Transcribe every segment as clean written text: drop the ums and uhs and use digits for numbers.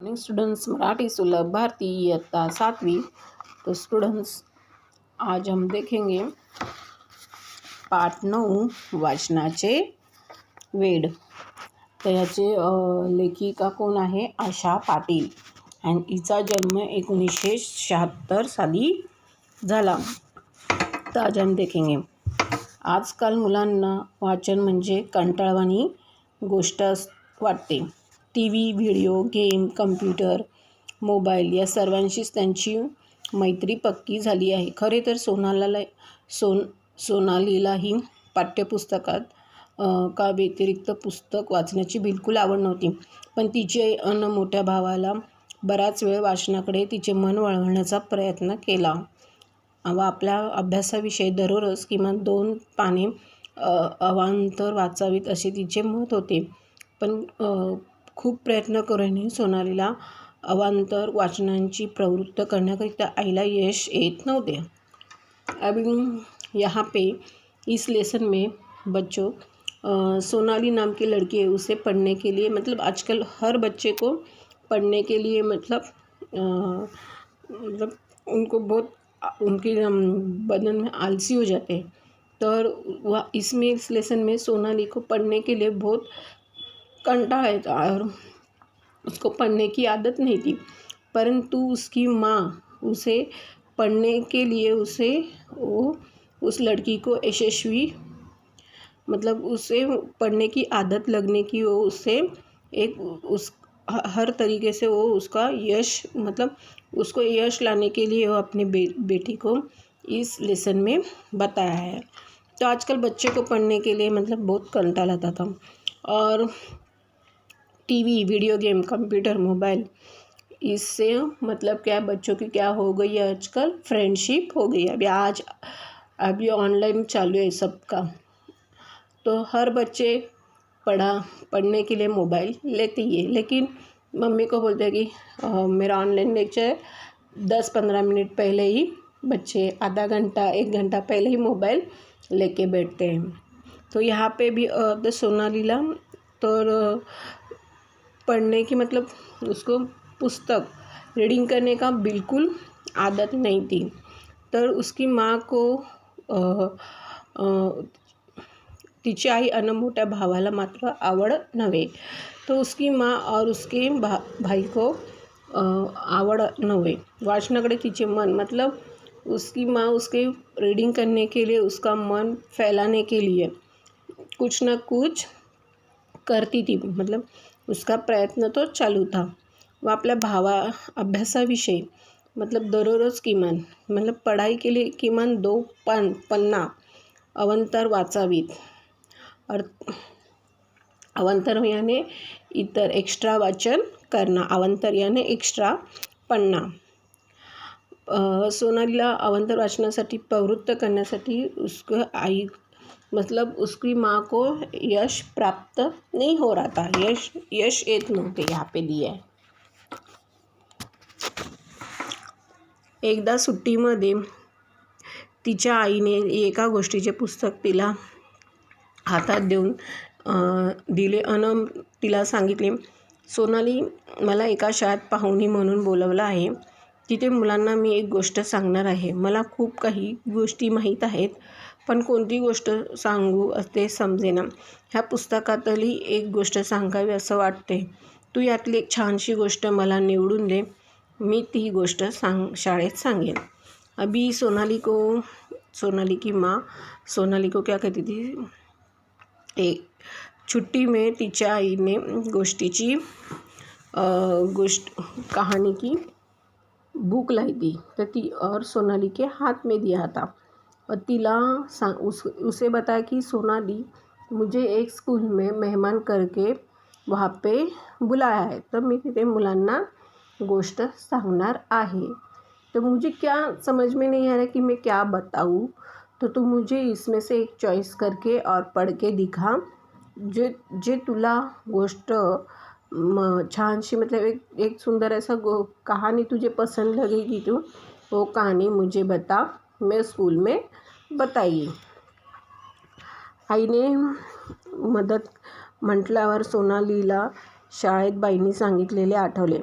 Morning students, Marathi सुलभ भारती इयत्ता 7वीं। तो स्टूडेंट्स, आज हम देखेंगे पाठ 9 वाचनाचे वेड। तर याचे लेखिका कोण आहे? आशा पाटील, आणि हिचा जन्म 1976 साली झाला। तर आज हम देखेंगे आजकाल मुलांना वाचन म्हणजे कंटाळवाणी गोष्ट वाटते। TV, video game, computer, mobile या सर्वांशीच त्यांची मैत्री पक्की झाली आहे। खरे तर सोनालीलाही पाठ्यपुस्तकात का व्यतिरिक्त पुस्तक वाचण्याची बिलकुल आवड नव्हती, पण तिचे मोठ्या भावाला बराच वेळ वाचनाकडे तिचे मन वळवण्याचा प्रयत्न केला व आपल्या अभ्यासाविषयी दररोज किमान 2 पाने अवांतर वाचावीत असे तिचे मत होते। पण खूप प्रयत्न करूनही सोनालीला अवांतर वाचनाची प्रवृत्त करण्याकरिता आईला यश येत नव्हते। अब यहाँ पे इस लेसन में बच्चों, सोनाली नाम की लड़की है, उसे पढ़ने के लिए मतलब आजकल हर बच्चे को पढ़ने के लिए मतलब उनको बहुत उनके बदन में आलसी हो जाते हैं। तो वह इसमें इस लेसन में सोनाली को पढ़ने के लिए बहुत कंटाळा था और उसको पढ़ने की आदत नहीं थी, परंतु उसकी माँ उसे पढ़ने के लिए उस लड़की को यशस्वी मतलब उसे पढ़ने की आदत लगने की वो उससे हर तरीके से वो उसका यश मतलब उसको यश लाने के लिए वो अपने बेटी को इस लेसन में बताया है। तो आजकल बच्चे को पढ़ने के लिए मतलब बहुत कंटाला आता था, और TV, video game, computer, mobile, इससे मतलब क्या बच्चों की क्या हो गई है आजकल फ्रेंडशिप हो गई है। अभी ऑनलाइन चालू है सबका, तो हर बच्चे पढ़ने के लिए मोबाइल लेते ही है, लेकिन मम्मी को बोलते हैं कि मेरा ऑनलाइन लेक्चर है, 10-15 मिनट पहले ही बच्चे आधा घंटा 1 घंटा पहले ही मोबाइल लेके बैठते हैं। तो यहाँ पे भी सोनालीला तो पढ़ने की मतलब उसको पुस्तक रीडिंग करने का बिल्कुल आदत नहीं थी। तर उसकी माँ को तिची आई आणि मोठ्या भावाला मात्र आवड नव्हे। तो उसकी माँ और उसके भाई को आवड नव्हे वाचनाकडे तिचे मन, मतलब उसकी माँ उसके रीडिंग करने के लिए उसका मन फैलाने के लिए कुछ ना कुछ करती थी, मतलब उसका प्रयत्न तो चालू था। वो आपल्या अभ्यासाविषयी मतलब दररोज किमान मतलब पढ़ाई के लिए किमान 2 पन्ना अवंतर वाचावीत, और अवंतर याने इतर एक्स्ट्रा वाचन करना, अवंतर याने एक्स्ट्रा पन्ना। सोनालीला अवंतर वाचनासाठी प्रवृत्त करण्यासाठी उसको आई मतलब उसकी माँ को यश प्राप्त नहीं हो रहा था, यश येत नव्हते यहाँ पे दिए है। एकदा सुट्टीमध्ये तिच्या आईने एका गोष्टीचे पुस्तक तिला हातात देऊन दिले अन तिला सांगितले, सोनाली, मला एका शाळेत पाहुणी म्हणून बोलवलं आहे, तिथे मुलांना मी एक गोष्ट सांगणार आहे। मला खूप काही गोष्टी माहीत आहेत, पण कोणती गोष्ट सांगू ते समजेना। ह्या पुस्तकातली एक गोष्ट सांगावी असं वाटते, तू यातली एक छानशी गोष्ट मला निवडून दे, मी ती गोष्ट शाळेत सांगेन। अभी सोनाली की माँ सोनाली को क्या कहती थी, एक छुट्टी में तिच्या आईने कहानी की बुक लाई थी, तो और सोनाली के हाथ में दिया था, और तिला उसे बताया कि सोनाली, मुझे एक स्कूल में मेहमान करके वहाँ पे बुलाया है, तर मी तिथे मुलांना गोष्ट सांगणार आहे। तो मुझे क्या समझ में नहीं आ रहा कि मैं क्या बताऊँ, तो तू मुझे इसमें से एक चॉइस करके और पढ़ के दिखा, जे तुला गोष्ट छानशी मतलब एक सुंदर ऐसा कहानी तुझे पसंद लगेगी, तू वो कहानी मुझे बता, मैं स्कूल में बताई। आईने मदत म्हटल्यावर सोनालीला शाळेत बाईंनी सांगितलेले आठवले,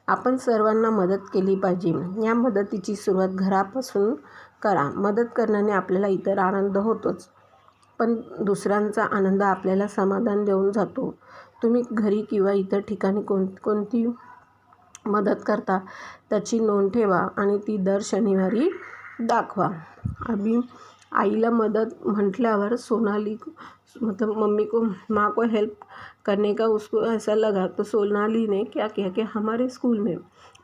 आपण सर्वांना मदत केली पाहिजे. या मदतीची सुरुवात घरापासून करा. मदत करण्याने आपल्याला इतर आनंद होतोच, पण दुसऱ्यांचा आनंद आपल्याला समाधान देऊन जातो. तुम्ही घरी किंवा इतर ठिकाणी कोणती मदत करता त्याची नोंद ठेवा आणि ती दर शनिवारी दाखवा. अभी आईला मदत म्हटल्यावर सोनाली मतलब माँ को हेल्प करने का उसको ऐसा लगा, तो सोनाली ने क्या किया कि हमारे स्कूल में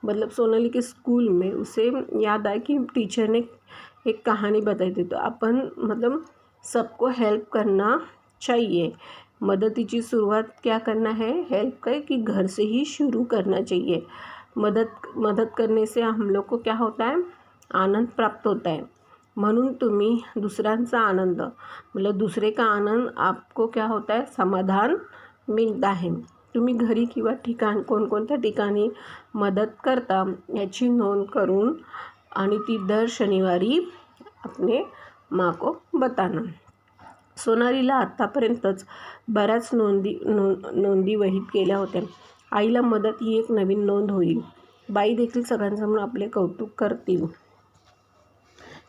मतलब सोनाली के स्कूल में उसे याद आया कि टीचर ने एक कहानी बताई थी. तो आपण मतलब सबको हेल्प करना चाहिए. मदतीची सुरुवात क्या करना है, हेल्प का कि घर से ही शुरू करना चाहिए. मदत करने से हम लोग को क्या होता है, आनंद प्राप्त होता है. म्हणून तुम्ही दुसऱ्यांचा आनंद मतलब दूसरे का आनंद आपको क्या होता है, समाधान मिळता है. तुम्ही घरी किंवा कोणकोणत्या ठिकाणी मदत करता याची नोंद करून आणि ती दर शनिवारी अपने माँ को बताना. सोनालीला आत्तापर्यंतच बऱ्याच नोंदी वहीत केल्या होत्या. आईला मदत ही एक नवीन नोंद होईल. बाई देखील सगळ्यांसमोर आपले कौतुक करतील,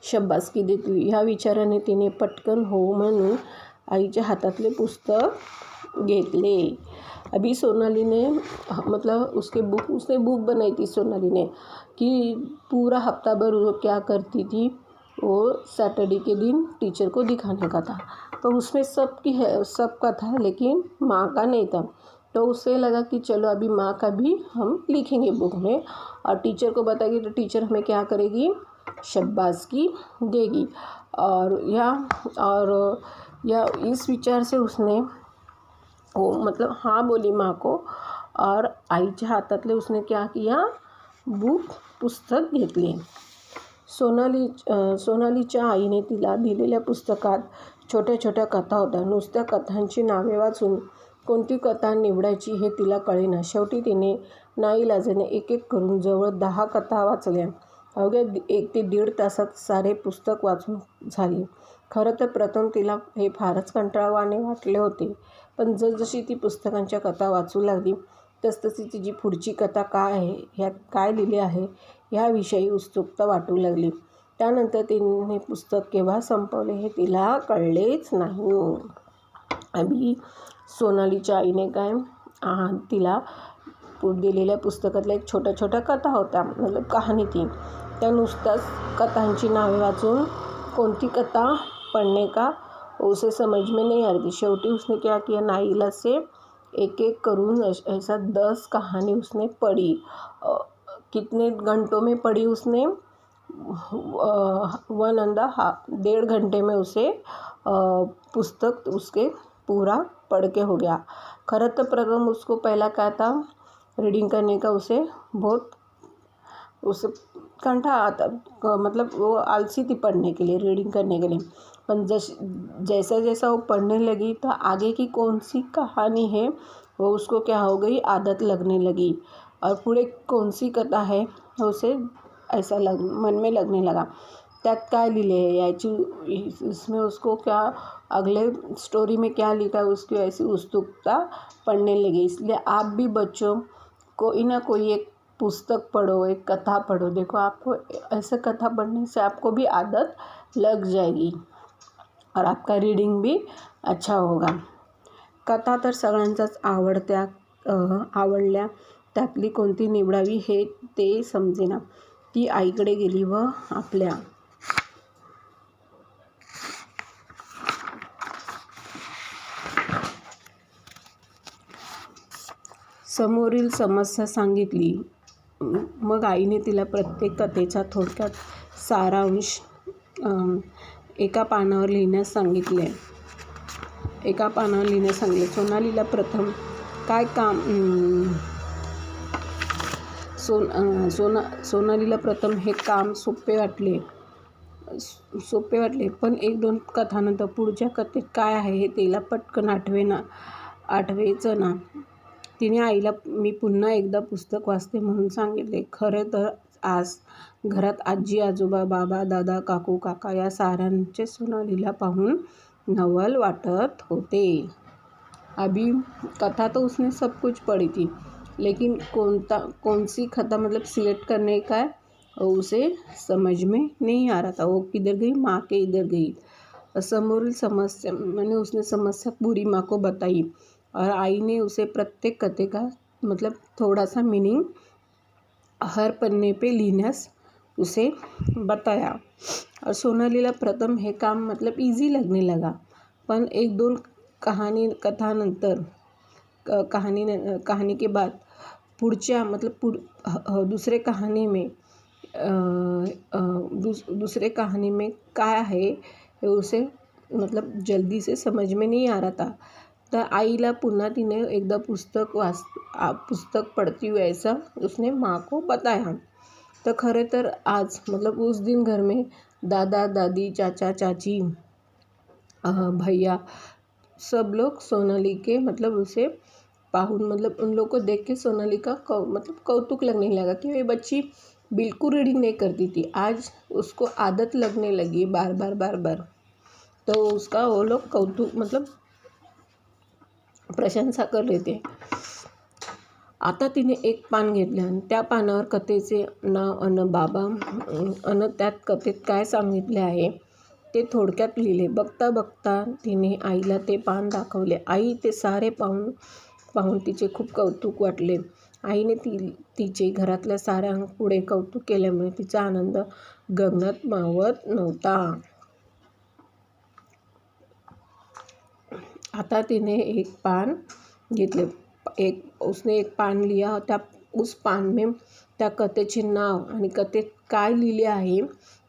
शब्बासकी देतील. ह्या विचाराने तिने पटकन हो म्हणून आईच्या हातातले पुस्तक घेतले. अभी सोनाली ने मतलब उसने बुक बनाई थी सोनाली ने कि पूरा हफ्ता भर वो क्या करती थी, वो सैटरडे के दिन टीचर को दिखाने का था. तो उसमें सबका था लेकिन माँ का नहीं था. तो उसे लगा कि चलो अभी माँ का भी हम लिखेंगे बुक में और टीचर को बताएंगे, तो टीचर हमें क्या करेगी, शाबाशी देगी. और या इस विचार से उसने वो मतलब हाँ बोली माँ को और आईच्या हातातले उसने क्या किया, पुस्तक घेतले. सोनालीच्या आईने तिला दिलेल्या पुस्तकात छोट्या छोट्या कथा होत्या. नुसत्या कथांची नावे वाचून कोणती कथा निवडायची हे तिला कळेना. शेवटी तिने नाईलाजाने एक एक करून जवळ 10 कथा वाचल्या. अवघ्या 1 ते 1.5 तासात सारे पुस्तक वाचून झाले. खरं तर प्रथम तिला हे फारच कंटाळवाणे वाटले होते, पण जसजशी ती पुस्तकांच्या कथा वाचू लागली तसतशी तिची पुढची कथा काय आहे, ह्यात काय लिहिले आहे ह्याविषयी उत्सुकता वाटू लागली. त्यानंतर तिने पुस्तक केव्हा संपवले हे तिला कळलेच नाही. अभी सोनालीच्या आईने तिला दिलेल्या पुस्तकातल्या एक छोट्या कथा होत्या, मतलब कहाणी थी. त्या नुसत्याच कथांची नावे वाचून कोणती कथा पढ़ने का उसे समझ में नहीं आ रही थी. शेवटी उसने क्या किया, नाईलाज से एक एक करून ऐसा 10 कहानी उसने पढ़ी. कितने घंटों में पढ़ी उसने, 1.5 घंटे में उसे पुस्तक उसके पूरा पढ़ के हो गया. खरं तर प्रथम उसको पहला क्या था, रीडिंग करने का उसे कंठा आता, मतलब वो आलसी थी पढ़ने के लिए, रीडिंग करने के लिए. पर जैसा जैसा वो पढ़ने लगी तो आगे की कौन सी कहानी है वो उसको क्या हो गई, आदत लगने लगी. और पूरे कौन सी कथा है उसे ऐसा मन में लगने लगा. त्यात काय लिहिले है याची, इसमें उसको क्या अगले स्टोरी में क्या लिखा है उसकी ऐसी उत्सुकता पढ़ने लगी. इसलिए आप भी बच्चों कोई ना कोई एक पुस्तक पढ़ो, एक कथा पढ़ो. देखो आपको ऐसे कथा पढ़ने से आपको भी आदत लग जाएगी और आपका रीडिंग भी अच्छा होगा. कथा तर सगळ्यांचाच आवडल्या, त्यातली कोणती निवडावी हे ते समजेना. ती आईकडे गेली व आपल्या समोरील समस्या सांगितली. मग आईने तिला प्रत्येक कथेचा थोडक्यात सारांश एका पानावर लिहिण्यास सांगितले. सोनालीला प्रथम काय काम सोनालीला प्रथम हे काम सोपे वाटले, पण 1-2 कथानंतर पुढच्या कथेत काय आहे हे तिला पटकन आठवेचं ना. तिने आईला मी पुन्हा एकदा पुस्तक वाचते म्हणून सांगितले. खरं तर आज घरात आजी आजोबा, बाबा दादा, काकू काका या साऱ्यांचे सोनालीला पाहून नवल वाटत होते. अभी कथा तो उसने सब कुछ पढ़ी थी, लेकिन कौन सी खता मतलब सिलेक्ट करने का है और उसे समझ में नहीं आ रहा था। वो किधर गई, माँ के इधर गई। समोरील समस्या मैंने उसने समस्या पूरी माँ को बताई और आई ने उसे प्रत्येक कथे का मतलब थोड़ा सा मीनिंग हर पन्ने पे लिहिण्यास उसे बताया। और सोनालीला प्रथम हे काम मतलब इजी लगने लगा, पण एक दोन कथानंतर कहानी के बाद पुढच्या मतलब दुसरे कहानी में काय आहे हे उसे मतलब जल्दी से समझ में नहीं आ रहा था। तर आईला पुन्हा तिने एकदा पुस्तक पढ़ती हुई ऐसा उसने माँ को बताया। तो खरे तर आज मतलब उस दिन घर में दादा दादी, चाचा चाची, भैया सब लोग सोनाली के मतलब उसे पाहुन मतलब उन लोग को देख के सोनाली का मतलब कौतुक लगने लगा कि ये बच्ची बिल्कुल रीडिंग नहीं करती थी, आज उसको आदत लगने लगी बार बार। तो उसका वो लोग कौतुक मतलब प्रशंसा कर रहे थे। आता तिने एक पान घेतलं आणि त्या पानावर कथेचे नाव अन बाबा अन त्यात कथेत काय सांगितले आहे ते थोडक्यात लिहिले। बघता बघता तिने आईला ते पान दाखवले। आई ते सारे पाहून तिचे खूप कौतुक वाटले। आईने तिचे घरातल्या साऱ्यांपुढे कौतुक केल्यामुळे तिचा आनंद गगनात मावत नव्हता। आता तिने एक पान घेतले, उसने एक पान लिया, उस पान में त्या कथेचे नाव आणि कथेत काय लिहिले आहे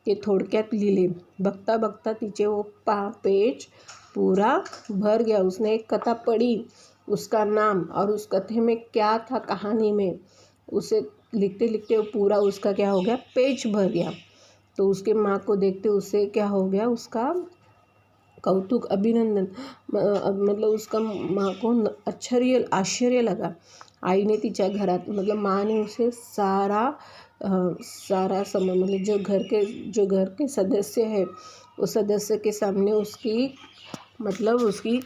ते थोडक्यात लिहिले। बघता बघता तिचे वो पेज पूरा भर गया। उसने एक कथा पढ़ी, उसका नाम और उस कथे में क्या था कहानी में, उसे लिखते लिखते पूरा उसका क्या हो गया, पेज भर गया। तो उसके माँ को देखते उसे क्या हो गया, उसका कौतुक अभिनंदन मतलब उसका माँ को आश्चर्य लगा। आई ने तिच्या घरात मतलब माँ ने उसे सारा समय मतलब जो घर के सदस्य है उस सदस्य के सामने उसकी मतलब उसकी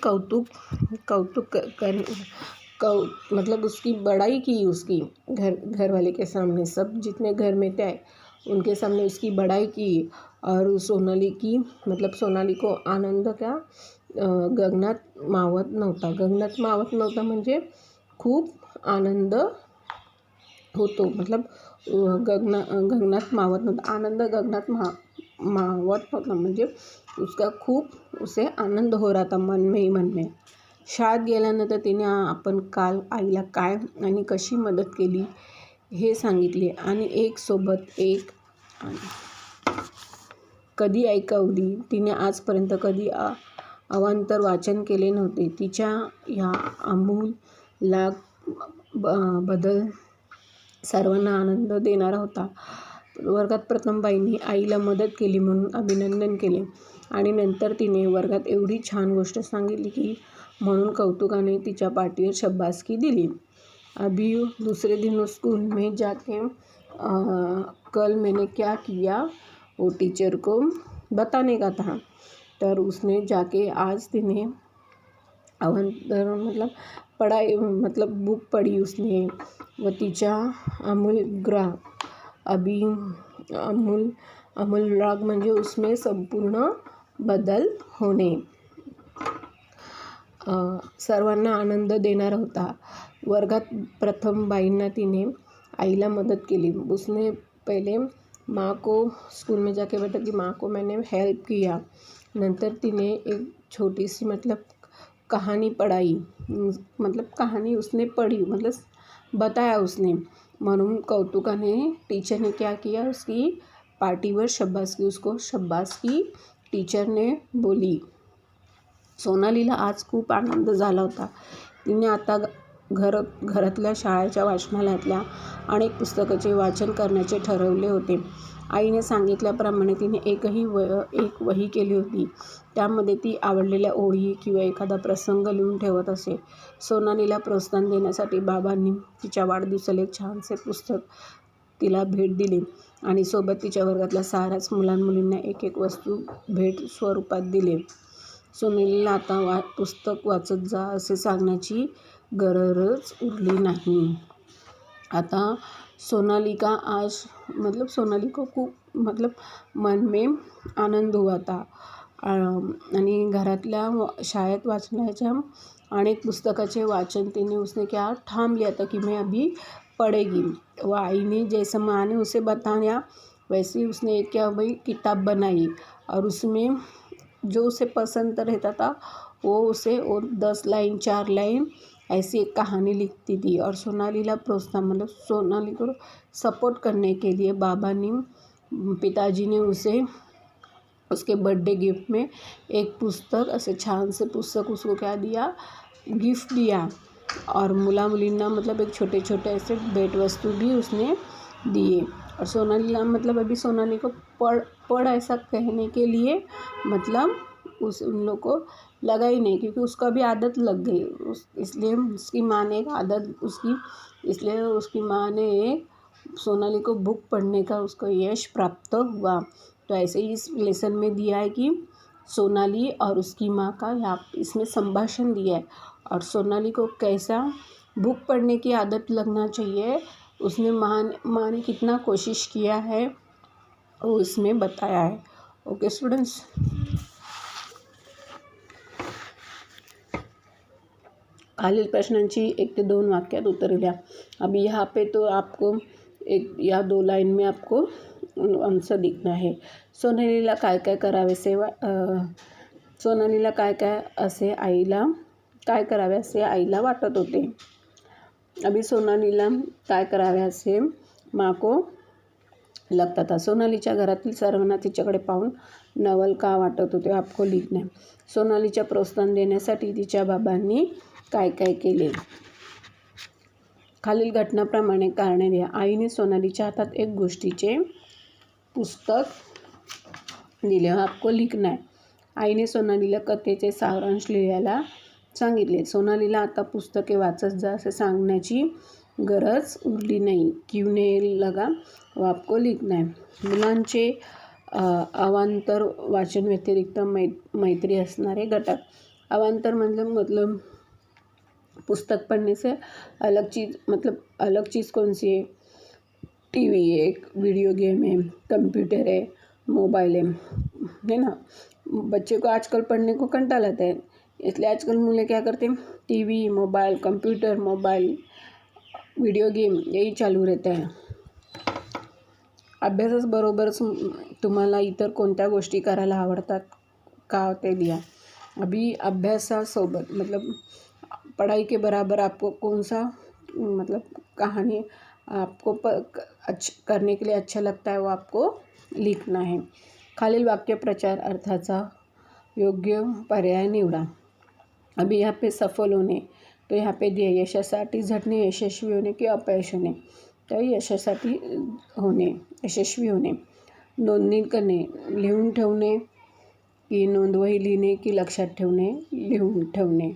मतलब उसकी बड़ाई की, उसकी घर वाले के सामने सब जितने घर में थे उनके सामने उसकी बड़ाई की। और सोनाली को आनंद क्या गगनात मावत नव्हता म्हणजे खूप आनंद होतो मतलब गगनात मावत नव्हता, आनंद गगनात मावत नव्हता म्हणजे उसका खूप उसे आनंद हो रहा था मन में। शाळेत गेल्यानंतर तिने आपण काल आईला काय आणि कशी मदत केली हे सांगितले आणि एक सोबत एक कधी ऐकवली। तिने आजपर्यंत कधी अवांतर वाचन केले नव्हते। तिच्या ह्या आमूलाग्र बदल सर्वांना आनंद देणारा होता। वर्गात प्रथम बाईंनी आईला मदत केली म्हणून अभिनंदन केले आणि नंतर तिने वर्गात एवढी छान गोष्ट सांगितली की म्हणून कौतुकाने तिच्या पाठीवर शाबासकी दिली। अभी दूसरे दिन स्कूल में जाके कल मैंने क्या किया वो टीचर को बताने का था। तर उसने जाके आज तिने अवंतर मतलब पढ़ाई मतलब बुक पढ़ी उसने व तिच्या आमूलाग्र म्हणजे उसमें संपूर्ण बदल होणे सर्वांना आनंद देणारा होता। वर्गात प्रथम बाईंना तिने आईला मदत केली। उसने पहले माँ को स्कूल में जाके बताया कि माँ को मैंने हेल्प किया। नंतर तिने एक छोटी सी मतलब कहानी पढ़ाई, मतलब कहानी उसने पढ़ी मतलब बताया उसने, म्हणून कौतुकाने टीचर ने क्या किया, उसकी पाठीवर शाबासकी, उसको शाबासकी टीचर ने बोली। सोनालीला आज खूप आनंद झाला होता। तिने आता घरातल्या शाळेच्या वाचनालयातल्या अनेक पुस्तकाचे वाचन करण्याचे ठरवले होते। आईने सांगितल्याप्रमाणे तिने एक वही केली होती, त्यामध्ये ती आवडलेल्या ओळी किंवा एखादा प्रसंग लिहून ठेवत असे। सोनालीला प्रोत्साहन देण्यासाठी बाबांनी तिच्या वाढदिवसाला एक छानसे पुस्तक तिला भेट दिली आणि सोबत तिच्या वर्गातल्या साऱ्याच मुलांमुलींना एक वस्तू भेट स्वरूपात दिली। सोनालीला आता पुस्तक वाचत जा असे सांगण्याची गरजच उरली नाही। आता सोनाली का आज मतलब सोनाली को खूप मतलब मन में आनंद हुआ था आणि घरातल्या शाळेत वाचण्याच्या अनेक पुस्तकाचे वाचन तिने उसने क्या ठान लिया था कि मैं अभी पढ़ेगी। वो आई ने जैसे माँ ने उसे बताया वैसे ही उसने एक क्या भाई किताब बनाई और उसमें जो उसे पसंद रहता था वो उसे और 10 लाइन 4 लाइन ऐसी एक कहानी लिखती थी। और सोनालीला प्रोत्साहन मतलब सोनाली को सपोर्ट करने के लिए बाबा ने पिताजी ने उसे उसके बर्थडे गिफ्ट में एक पुस्तक ऐसे छान से पुस्तक उसको क्या दिया गिफ्ट दिया। और मुलींना मतलब एक छोटे छोटे ऐसे भेंट वस्तु भी उसने दिए। और सोनालीला मतलब अभी सोनाली को पढ़ ऐसा कहने के लिए मतलब उन लोग को लगा ही नहीं क्योंकि उसका भी आदत लग गई इसलिए उसकी माँ ने एक आदत उसकी इसलिए उसकी माँ ने एक सोनाली को बुक पढ़ने का उसको यश प्राप्त हुआ। तो ऐसे ही इस लेसन में दिया है कि सोनाली और उसकी माँ का यहाँ इसमें संभाषण दिया है और सोनाली को कैसा बुक पढ़ने की आदत लगना चाहिए उसने माँ ने कितना कोशिश किया है वो इसमें बताया है। ओके स्टूडेंट्स, खालील प्रश्नांची 1 ते 2 वाक्यात उत्तरे द्या। अभी यहाँ पे तो आपको एक या 2 लाइन में आपको आंसर लिखना है। सोनालीला काय काय करावेसे सोनालीला काय काय असे आईला काय करावे असे आईला वाटत होते। अभी सोनालीला काय करावे असे माँ को लगता था। सोनालीच्या घरातील सर्वांना तिच्याकडे पाहून नवल का वाटत होते आपको लिखना है। सोनालीच्या प्रोत्साहन देण्यासाठी तिच्या बाबांनी काय काय केले। खालील घटनाप्रमाणे कारणे द्या। आईने सोनालीच्या हातात एक गोष्टीचे पुस्तक दिले आपको लिखना है। आईने सोनालीला कथेचे सारांश लिहायला सांगितले। सोनालीला आता पुस्तके वाचत जा असे सांगण्याची गरज उरली नाही। क्यों नहीं लगा वो आपको लिखना है। मुलांचे अवांतर वाचन व्यतिरिक्त मैत्री असणारे घटक। अवांतर मतलब पुस्तक पढ़ने से अलग चीज़ मतलब अलग चीज़ कौन सी है? टीवी है, वीडियो गेम है, कंप्यूटर है, मोबाइल है ना। बच्चे को आजकल पढ़ने को कंटाला आता है इसलिए आजकल मुले क्या करते हैं TV mobile computer mobile video game यही चालू रहता है। अभ्यासाबरोबरच तुम्हाला इतर कोणत्या गोष्टी करायला आवडतात का ते दिया। अभी अभ्यासासोबत मतलब पढ़ाई के बराबर आपको कौन सा मतलब कहानी आपको करने के लिए अच्छा लगता है वो आपको लिखना है। खालील वाक्य प्रचार अर्थाचा योग्य पर्याय निवडा। अभी यहाँ पे सफल होणे तो यहाँ पे दिया यशासाठी झटणे यशस्वी होणे की अपयश होणे तर यशासाठी होणे यशस्वी होणे। नोंदणी करणे लिहून ठेवणे की नोंदवही लिहिणे की लक्षात ठेवणे लिहून ठेवणे।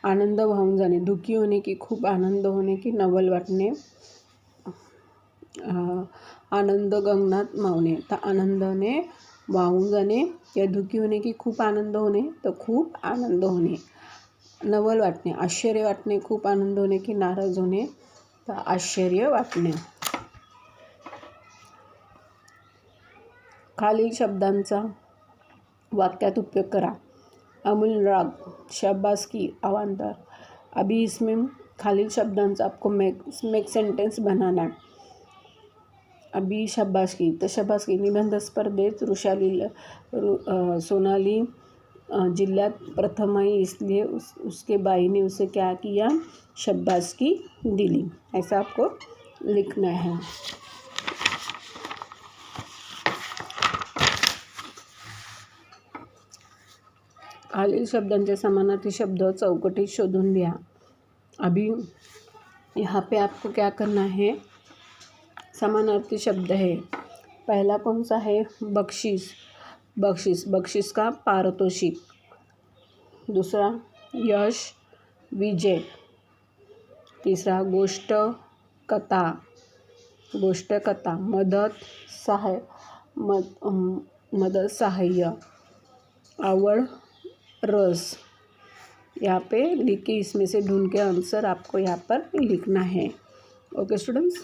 आनंद वाहून जाणे दुःखी होणे की खूप आनंद होणे की नवल वाटणे। आनंद गगनात मावणे तर आनंदाने वाहून जाणे या दुःखी होणे की खूप आनंद होणे तर खूप आनंद होणे। नवल वाटणे आश्चर्य वाटणे खूप आनंद होणे की नाराज होणे तर आश्चर्य वाटणे। खालील शब्दांचा वाक्यात उपयोग करा। अमूल राग शाबाशी अवांतर। अभी इसमें खालील शब्दांचा आपको मेक सेंटेंस बनाना है। अभी शाबाशी तो शाबाशी निबंध स्पर्धेत सोनाली जिल्ह्यात प्रथम आई इसलिए उसके भाई ने उसे क्या किया शाबाशी दिली। ऐसा आपको लिखना है। खालील शब्दांचे समानार्थी शब्द चौकटीत शोधून लिहा। अभी यहाँ पे आपको क्या करना है समानार्थी शब्द है। पहला कौन सा है बख्शीश बख्शीश बख्शीश का पारितोषिक। दूसरा यश विजय। तीसरा गोष्ट कथा मदत सहाय्य आवड़ रस। यहाँ पे लिख के इसमें से ढूंढ के आंसर आपको यहाँ पर लिखना है। Okay students.